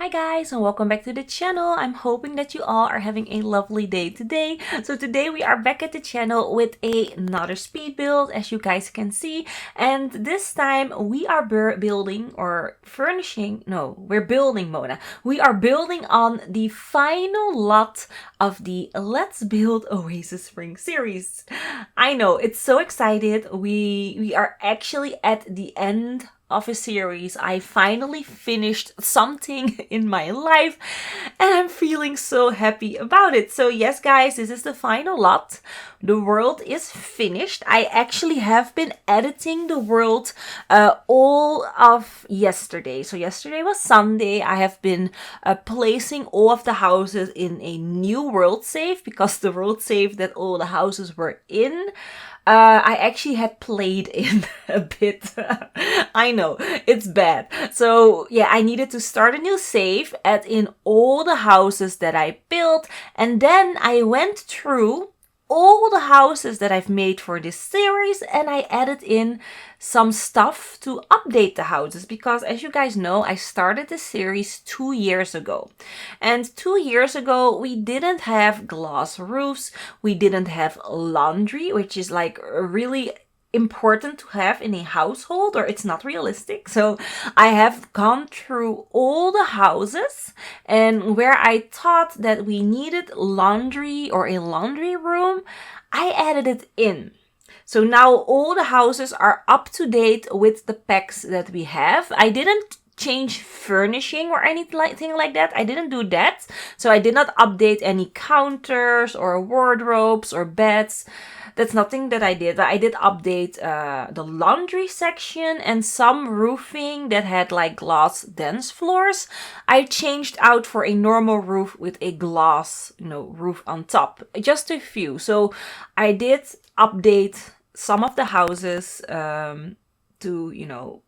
guys, and welcome back to the channel. I'm hoping that you all are having a lovely day today. So today we are back at the channel with another speed build, as you guys can see. And this time we are building or furnishing, no, we're building, Mona. We are building on the final lot of the Let's Build Oasis Spring series. I know, it's so excited. We are actually at the end of a series. I finally finished something in my life and I'm feeling so happy about it. So yes guys, this is the final lot. The world is finished. I actually have been editing the world all of yesterday. So yesterday was Sunday. I have been placing all of the houses in a new world save because the world save that all the houses were in, I actually had played in a bit. I know, it's bad. So yeah, I needed to start a new save, add in all the houses that I built, and then I went through all the houses that I've made for this series and I added in some stuff to update the houses because, as you guys know, I started this series 2 years ago. And 2 years ago, we didn't have glass roofs, we didn't have laundry, which is like really important to have in a household, or it's not realistic. So I have gone through all the houses, and where I thought that we needed laundry or a laundry room, I added it in. So now all the houses are up to date with the packs that we have. I didn't change furnishing or anything like that. I didn't do that. So I did not update any counters or wardrobes or beds. That's nothing that I did. But I did update the laundry section and some roofing that had like glass dance floors. I changed out for a normal roof with a glass, roof on top. Just a few. So I did update some of the houses to,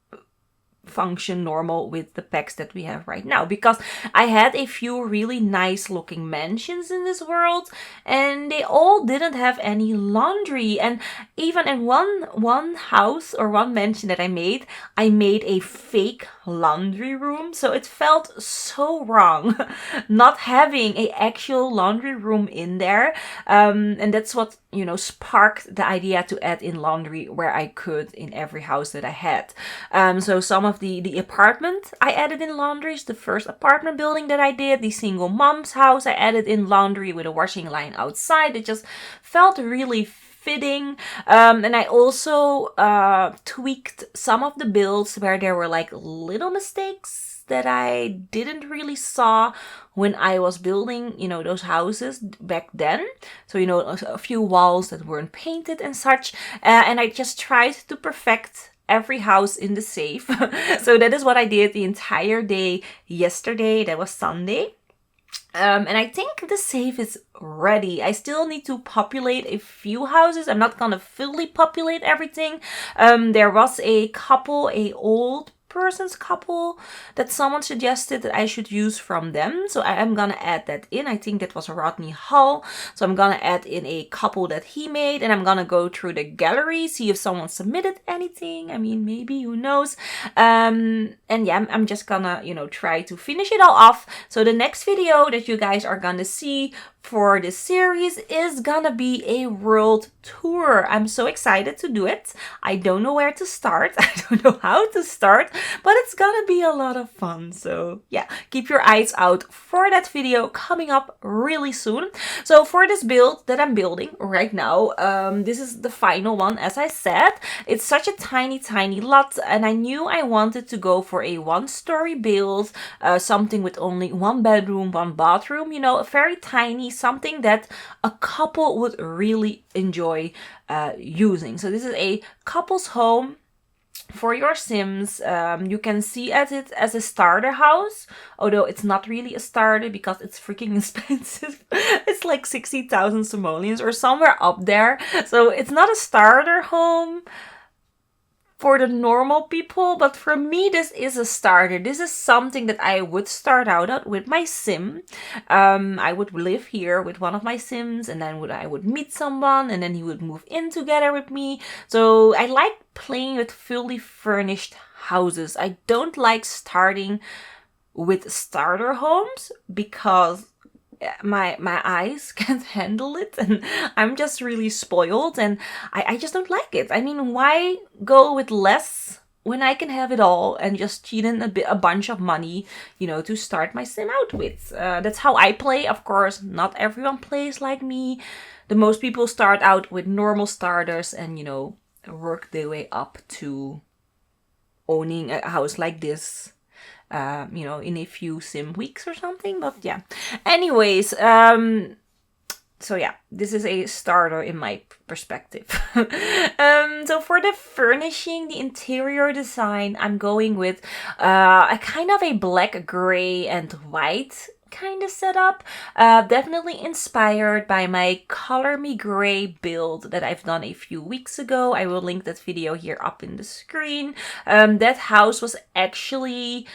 function normal with the packs that we have right now, because I had a few really nice looking mansions in this world and they all didn't have any laundry. And even in one house or one mansion that I made a fake laundry room, so it felt so wrong not having a actual laundry room in there, and that's what sparked the idea to add in laundry where I could in every house that I had. So some of the apartment I added in laundries. The first apartment building that I did, the single mom's house, I added in laundry with a washing line outside. It just felt really fitting. And I also tweaked some of the builds where there were like little mistakes that I didn't really saw when I was building, those houses back then. So, a few walls that weren't painted and such. And I just tried to perfect every house in the save. So that is what I did the entire day yesterday. That was Sunday. And I think the save is ready. I still need to populate a few houses. I'm not gonna fully populate everything. There was a old person's couple that someone suggested that I should use from them, so I am gonna add that in. I think that was Rodney Hall, so I'm gonna add in a couple that he made, and I'm gonna go through the gallery, see if someone submitted anything. I mean, maybe, who knows. And yeah, I'm just gonna try to finish it all off. So the next video that you guys are gonna see for this series is gonna be a world tour. I'm so excited to do it. I don't know where to start. I don't know how to start, but it's gonna be a lot of fun. So yeah, keep your eyes out for that video coming up really soon. So for this build that I'm building right now, this is the final one. As I said, it's such a tiny lot, and I knew I wanted to go for a one-story build, something with only 1 bedroom, 1 bathroom, a very tiny, something that a couple would really enjoy using. So this is a couple's home for your Sims. You can see it as a starter house, although it's not really a starter because it's freaking expensive. It's like 60,000 simoleons or somewhere up there. So it's not a starter home for the normal people, but for me this is a starter. This is something that I would start out with my sim. I would live here with one of my sims, and then I would meet someone, and then he would move in together with me. So I like playing with fully furnished houses. I don't like starting with starter homes because my eyes can't handle it, and I'm just really spoiled, and I just don't like it. I mean, why go with less when I can have it all and just cheat in a bunch of money, you know, to start my sim out with? That's how I play. Of course, not everyone plays like me. The most people start out with normal starters and, you know, work their way up to owning a house like this, you know, in a few sim weeks or something. But yeah, anyways, so yeah, this is a starter in my perspective. So for the furnishing, the interior design, I'm going with a kind of a black, gray, and white kind of setup. Definitely inspired by my Color Me Gray build that I've done a few weeks ago. I will link that video here up in the screen. That house was actually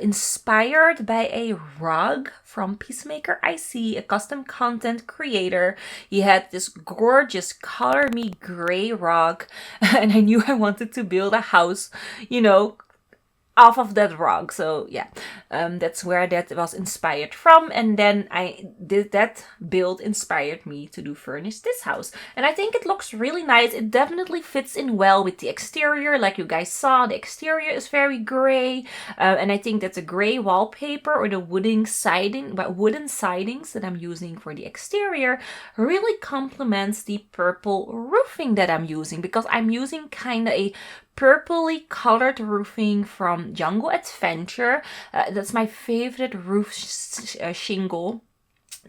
inspired by a rug from Peacemaker IC, a custom content creator. He had this gorgeous Color Me Gray rug, and I knew I wanted to build a house, you know, off of that rug. So yeah, that's where that was inspired from, and then I did that build inspired me to do furnish this house, and I think it looks really nice. It definitely fits in well with the exterior. Like you guys saw, the exterior is very gray, and I think that the gray wallpaper or the wooden sidings that I'm using for the exterior really complements the purple roofing that I'm using, because I'm using kind of a purpley colored roofing from Jungle Adventure. That's my favorite roof shingle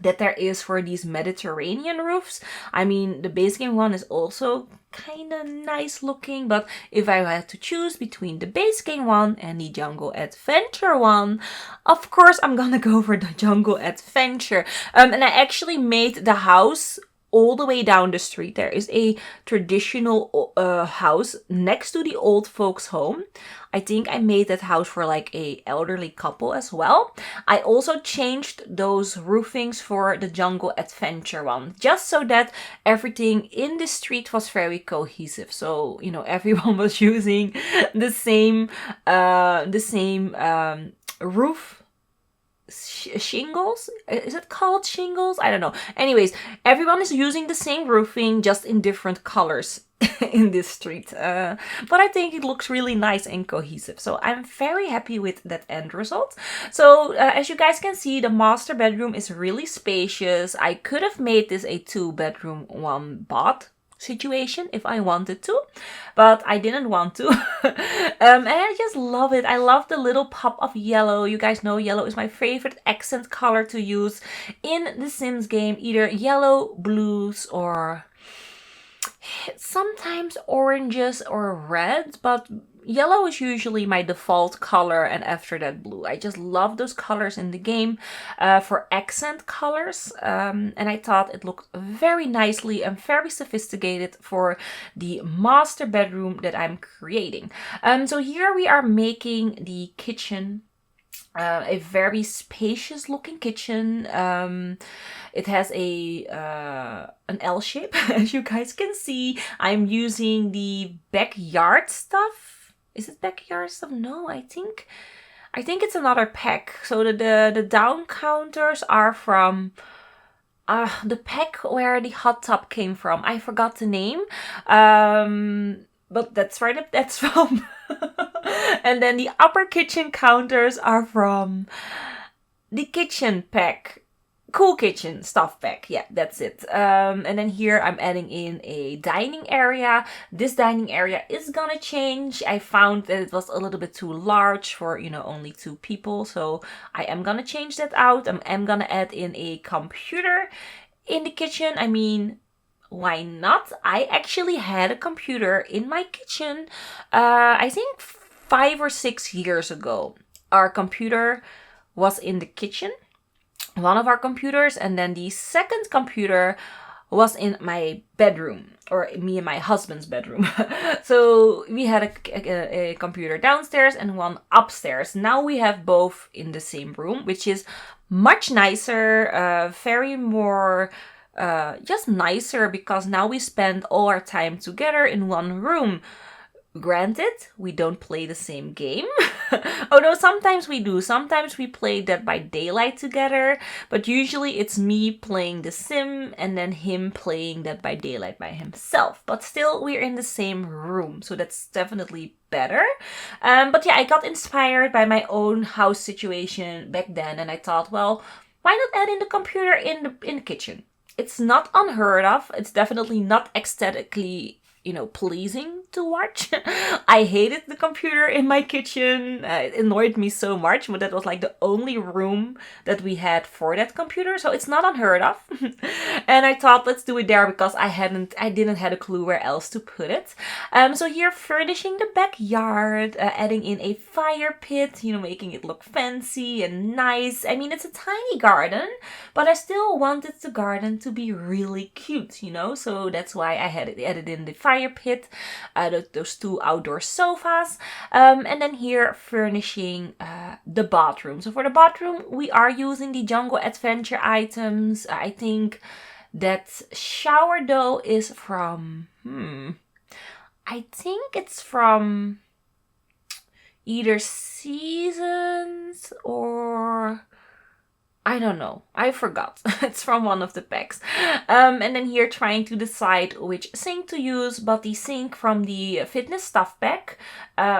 that there is for these Mediterranean roofs. I mean, the base game one is also kind of nice looking, but if I had to choose between the base game one and the Jungle Adventure one, of course I'm gonna go for the Jungle Adventure. And I actually made the house all the way down the street. There is a traditional house next to the old folks home. I think I made that house for like a elderly couple as well. I also changed those roofings for the Jungle Adventure one, just so that everything in the street was very cohesive. So, you know, everyone was using the same roof shingles. Is it called shingles? I don't know. Anyways, everyone is using the same roofing, just in different colors in this street. But I think it looks really nice and cohesive. So I'm very happy with that end result. So as you guys can see, the master bedroom is really spacious. I could have made this a 2-bedroom, 1-bath situation if I wanted to, but I didn't want to. And I just love it. I love the little pop of yellow. You guys know yellow is my favorite accent color to use in the Sims game, either yellow, blues, or sometimes oranges or red, but yellow is usually my default color, and after that blue. I just love those colors in the game for accent colors, and I thought it looked very nicely and very sophisticated for the master bedroom that I'm creating. So here we are making the kitchen. A very spacious looking kitchen. It has an L shape, as you guys can see. I'm using the backyard stuff. Is it backyard stuff? No, I think it's another pack. So the down counters are from the pack where the hot tub came from. I forgot the name. But that's right, that's from. And then the upper kitchen counters are from the kitchen pack. Cool kitchen stuff pack. Yeah, that's it. And then here I'm adding in a dining area. This dining area is gonna change. I found that it was a little bit too large for, you know, only 2 people. So I am gonna change that out. I'm gonna add in a computer in the kitchen. I mean, why not? I actually had a computer in my kitchen, I think 5 or 6 years ago. Our computer was in the kitchen, one of our computers, and then the second computer was in my bedroom, or me and my husband's bedroom. So we had a computer downstairs and one upstairs. Now we have both in the same room, which is much nicer, very more just nicer, because now we spend all our time together in one room Granted, we don't play the same game. Although sometimes we do. Sometimes we play Dead by Daylight together. But usually it's me playing the sim and then him playing Dead by Daylight by himself. But still, we're in the same room. So that's definitely better. But yeah, I got inspired by my own house situation back then. And I thought, well, why not add in the computer in the kitchen? It's not unheard of. It's definitely not aesthetically, pleasing to watch. I hated the computer in my kitchen. It annoyed me so much, but that was like the only room that we had for that computer. So it's not unheard of. And I thought, let's do it there because I didn't have a clue where else to put it. So here, furnishing the backyard, adding in a fire pit, making it look fancy and nice. I mean, it's a tiny garden, but I still wanted the garden to be really cute, So that's why I had it added in the fire pit, those 2 outdoor sofas, and then here furnishing the bathroom. So for the bathroom, we are using the Jungle Adventure items. I think that shower though is from, I think it's from either Seasons or I don't know. I forgot. It's from one of the packs. And then here trying to decide which sink to use, but the sink from the fitness stuff pack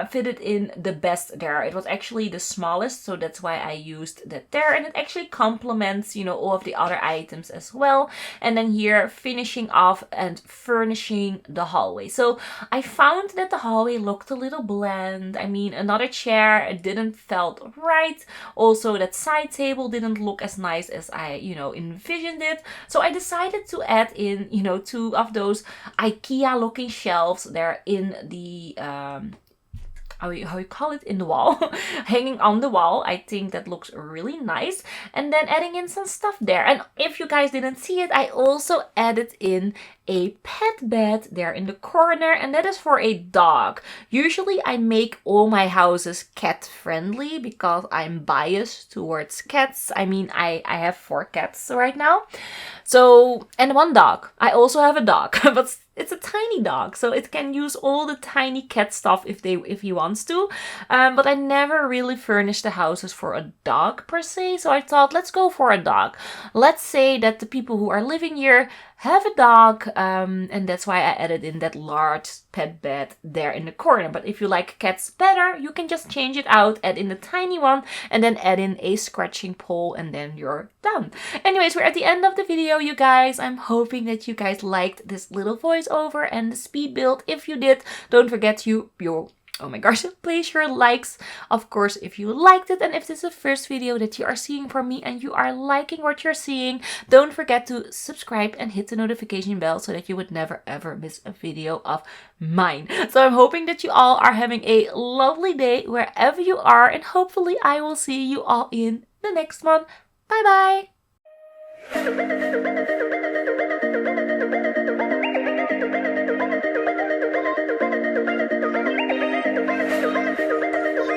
fitted in the best there. It was actually the smallest, so that's why I used that there. And it actually complements, all of the other items as well. And then here finishing off and furnishing the hallway. So I found that the hallway looked a little bland. I mean, another chair didn't felt right. Also, that side table didn't look as nice as I, envisioned it. So I decided to add in, 2 of those IKEA looking shelves there in the, how you call it, in the wall, hanging on the wall. I think that looks really nice. And then adding in some stuff there. And if you guys didn't see it, I also added in a pet bed there in the corner, and that is for a dog. Usually I make all my houses cat friendly because I'm biased towards cats. I mean, I have 4 cats right now. So, and 1 dog. I also have a dog, but it's a tiny dog, so it can use all the tiny cat stuff if he wants to. But I never really furnished the houses for a dog per se, so I thought, let's go for a dog. Let's say that the people who are living here have a dog, and that's why I added in that large pet bed there in the corner. But if you like cats better, you can just change it out, add in the tiny one, and then add in a scratching pole, and then you're done. Anyways, we're at the end of the video, you guys. I'm hoping that you guys liked this little voiceover and the speed build. If you did, don't forget oh my gosh, place your likes, of course, if you liked it. And if this is the first video that you are seeing from me and you are liking what you're seeing, don't forget to subscribe and hit the notification bell so that you would never ever miss a video of mine. So I'm hoping that you all are having a lovely day wherever you are, and hopefully I will see you all in the next one. Bye bye!